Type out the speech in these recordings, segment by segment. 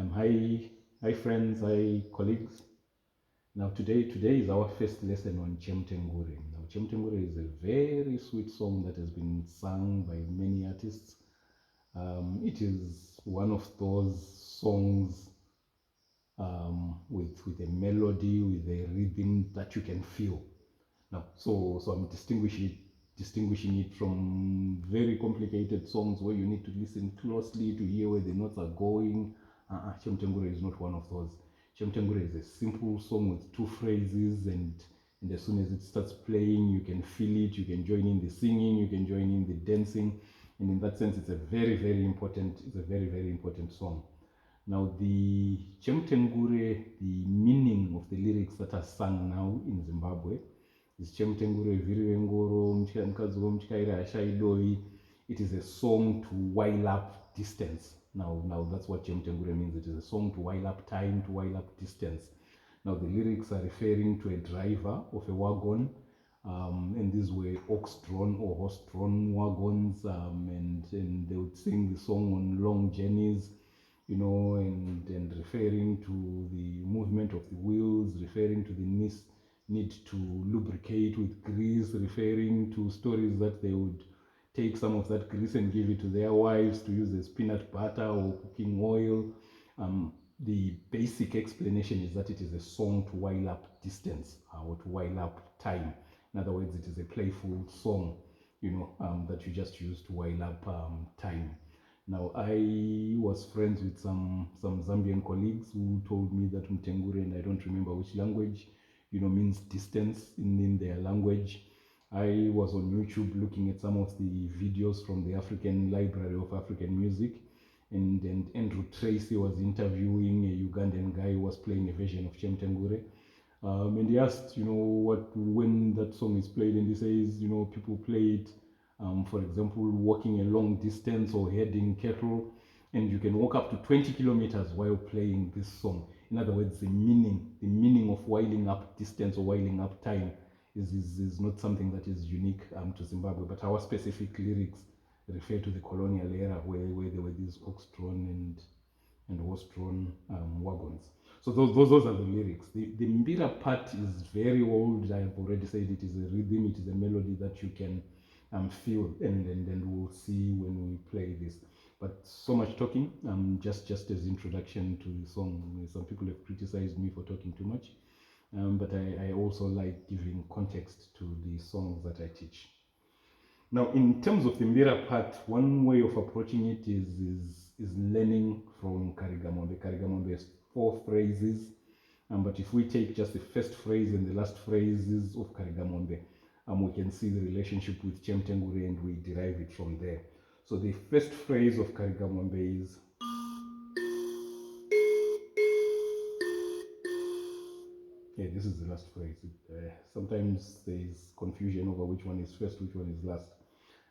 Hi friends, hi colleagues. Now today is our first lesson on Chemutengure. Now Chemutengure is a very sweet song that has been sung by many artists. It is one of those songs with a melody, with a rhythm that you can feel. Now, so I'm distinguishing it from very complicated songs where you need to listen closely to hear where the notes are going. Chemutengure is not one of those. Chemutengure is a simple song with two phrases, and as soon as it starts playing, you can feel it. You can join in the singing, you can join in the dancing, and in that sense, it's a very important song. Now, the Chemutengure, the meaning of the lyrics that are sung now in Zimbabwe is Chemutengure vhiri rengoro mukadzi womutykaira hashaidovi. It is a song to while up distance. Now that's what Chemutengure means. It is a song to while up time, to while up distance. Now the lyrics are referring to a driver of a wagon, and these were ox-drawn or horse-drawn wagons, and they would sing the song on long journeys, and referring to the movement of the wheels, referring to the need to lubricate with grease, referring to stories that they would take some of that grease and give it to their wives to use as peanut butter or cooking oil. The basic explanation is that it is a song to while up distance or to while up time. In other words, it is a playful song, that you just use to while up time. Now, I was friends with some Zambian colleagues who told me that Mutengure, and I don't remember which language, means distance in their language. I was on YouTube looking at some of the videos from the African Library of African Music, and Andrew Tracy was interviewing a Ugandan guy who was playing a version of Chemutengure. And he asked, when that song is played, and he says, people play it, for example, walking a long distance or herding cattle, and you can walk up to 20 kilometers while playing this song. In other words, the meaning of whiling up distance or whiling up time is not something that is unique to Zimbabwe, but our specific lyrics refer to the colonial era where there were these ox-drawn and horse-drawn wagons. So those are the lyrics. The Mbira part is very old. I've already said it is a rhythm, it is a melody that you can feel, and we'll see when we play this. But so much talking, just as introduction to the song. Some people have criticized me for talking too much, but I also like giving context to the songs that I teach. Now, in terms of the Mbira part, one way of approaching it is learning from Karigamombe. Karigamombe has 4 phrases, but if we take just the first phrase and the last phrases of Karigamombe, we can see the relationship with Chemutengure and we derive it from there. So the first phrase of Karigamombe is, this is the last phrase. Sometimes there is confusion over which one is first, which one is last.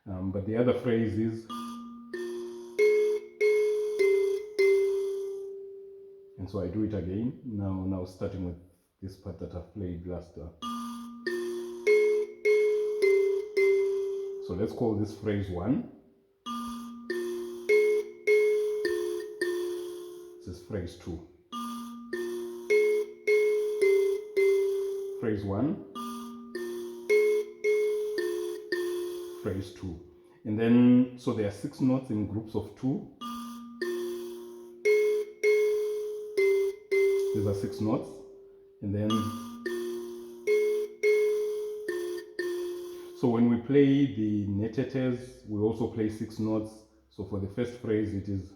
But the other phrase is, and so I do it again, now starting with this part that I've played last. So let's call this phrase 1. This is phrase 2. Phrase 1, phrase 2. And then, so there are 6 notes in groups of 2. These are 6 notes. And then, so when we play the netetes, we also play 6 notes. So for the first phrase, it is,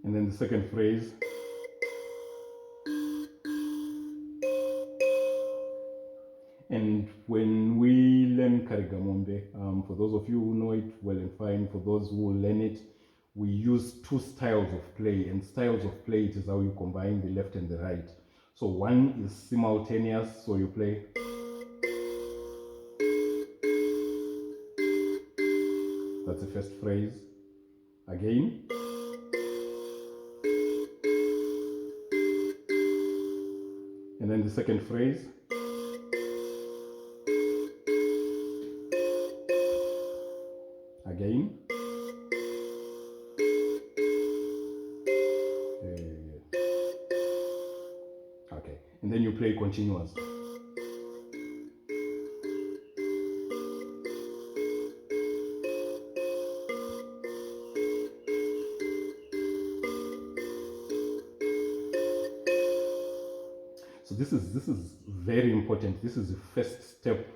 and then the second phrase, and when we learn Karigamombe, for those of you who know it well and fine, for those who will learn it, we use 2 styles of play, and styles of play, it is how you combine the left and the right. So one is simultaneous, so you play, that's the first phrase. Again, and then the second phrase, again. Okay, and then you play continuous. So this is very important. This is the first step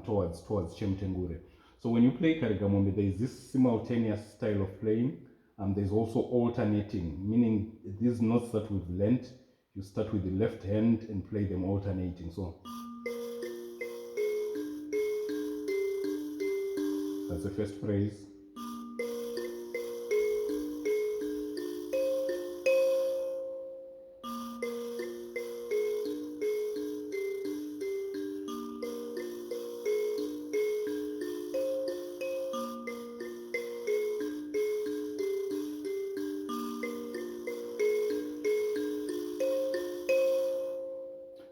towards Chemutengure. So when you play Karigamombe, there is this simultaneous style of playing. There's also alternating, meaning these notes that we've learned, you start with the left hand and play them alternating. So that's the first phrase.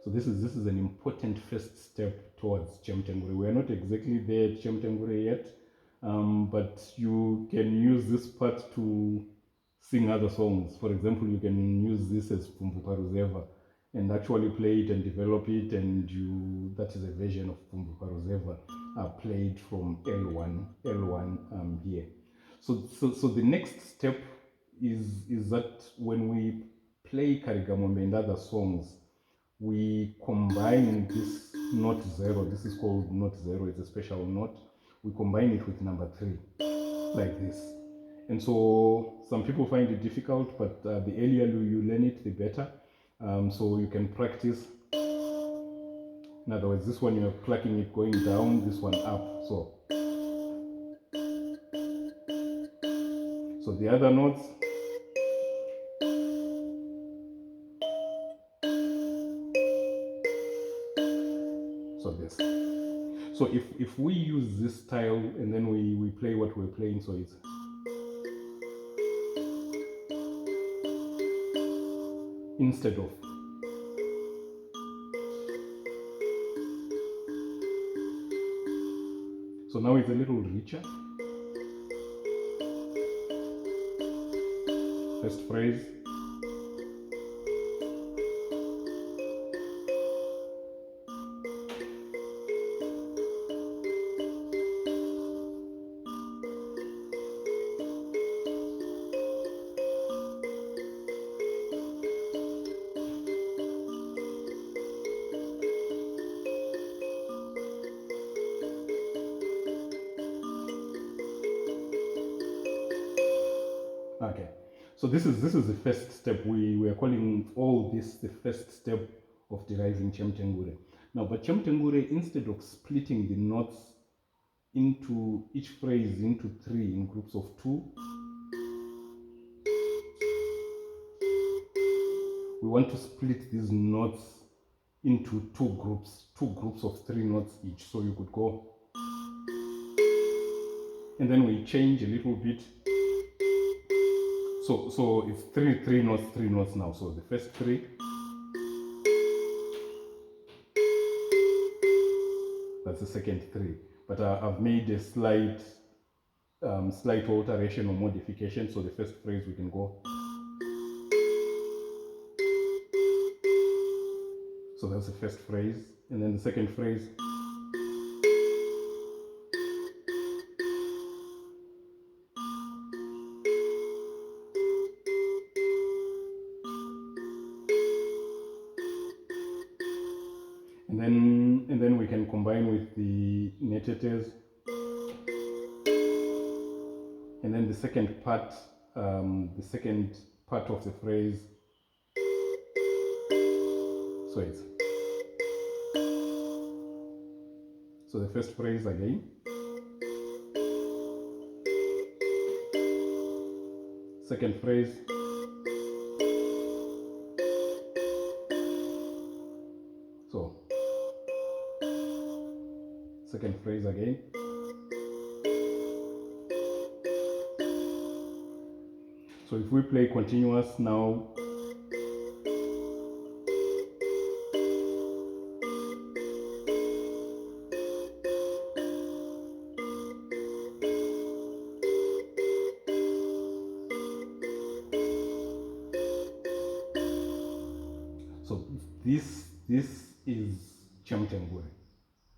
So this is an important first step towards Chemutengure. We are not exactly there at Chemutengure yet, but you can use this part to sing other songs. For example, you can use this as Pumbu Paruzeva and actually play it and develop it, and that is a version of Pumbu Paruzeva played from L1 here. So the next step is that when we play Karigamombe and other songs, we combine this note 0. This is called note 0. It's a special note. We combine it with number 3, like this. And so some people find it difficult, but the earlier you learn it, the better. So you can practice. In other words, this one you're plucking it going down, this one up. So the other notes. So this. So if we use this style and then we play what we're playing, so it's instead of. So now it's a little richer. First phrase. Okay, so this is the first step. We are calling all this the first step of deriving Chemutengure. Now, but Chemutengure, instead of splitting the notes into each phrase into 3 in groups of 2, we want to split these notes into 2 groups of 3 notes each. So you could go, and then we change a little bit. So it's 3 notes now. So the first 3, that's the second 3. But I've made a slight alteration or modification. So the first phrase we can go. So that's the first phrase, and then the second phrase. And then we can combine with the netetes. And then the second part of the phrase. So it's the first phrase again. Second phrase. So second phrase again. So if we play continuous now, this is Chemutengure.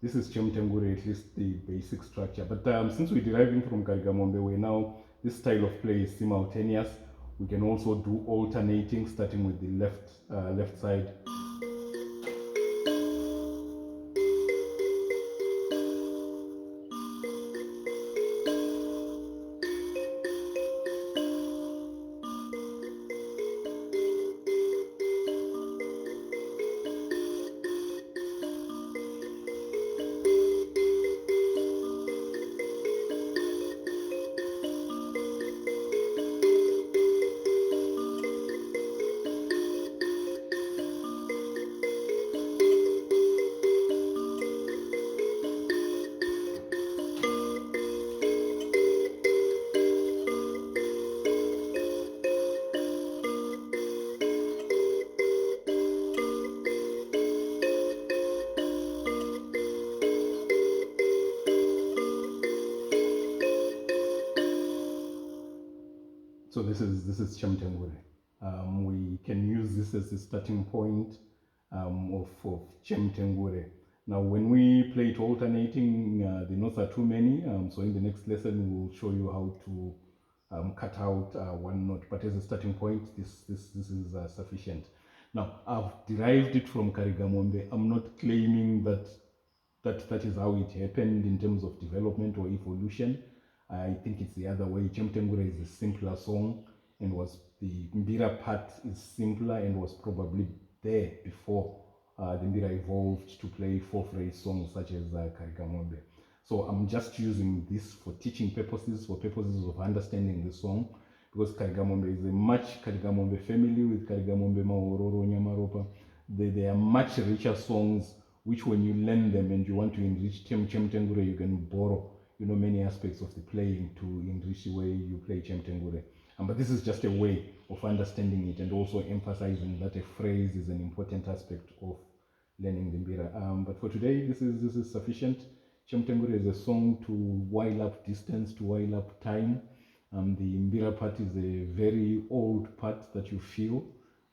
This is Chemutengure, at least the basic structure. But since we're deriving from Karigamombe, we now, this style of play is simultaneous. We can also do alternating, starting with the left side. So this is Chemutengure. We can use this as the starting point of Chemutengure. Now, when we play it alternating, the notes are too many. So in the next lesson, we'll show you how to cut out one note. But as a starting point, this is sufficient. Now, I've derived it from Karigamombe. I'm not claiming that is how it happened in terms of development or evolution. I think it's the other way. Chemutengure is a simpler song, and was the Mbira part is simpler and was probably there before the Mbira evolved to play 4-phrase songs such as Karigamombe. So I'm just using this for teaching purposes, for purposes of understanding the song, because Karigamombe is a much Karigamombe family with Karigamombe, Maororo, Nyamaropa. They are much richer songs, which when you learn them and you want to enrich Chemutengure, you can borrow many aspects of the playing to enrich the way you play Chemutengure. But this is just a way of understanding it and also emphasizing that a phrase is an important aspect of learning the Mbira. But for today, this is sufficient. Chemutengure is a song to while up distance, to while up time. The Mbira part is a very old part that you feel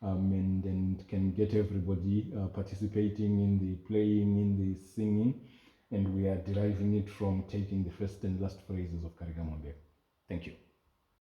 and can get everybody participating in the playing, in the singing. And we are deriving it from taking the first and last phrases of Karigamombe. Thank you.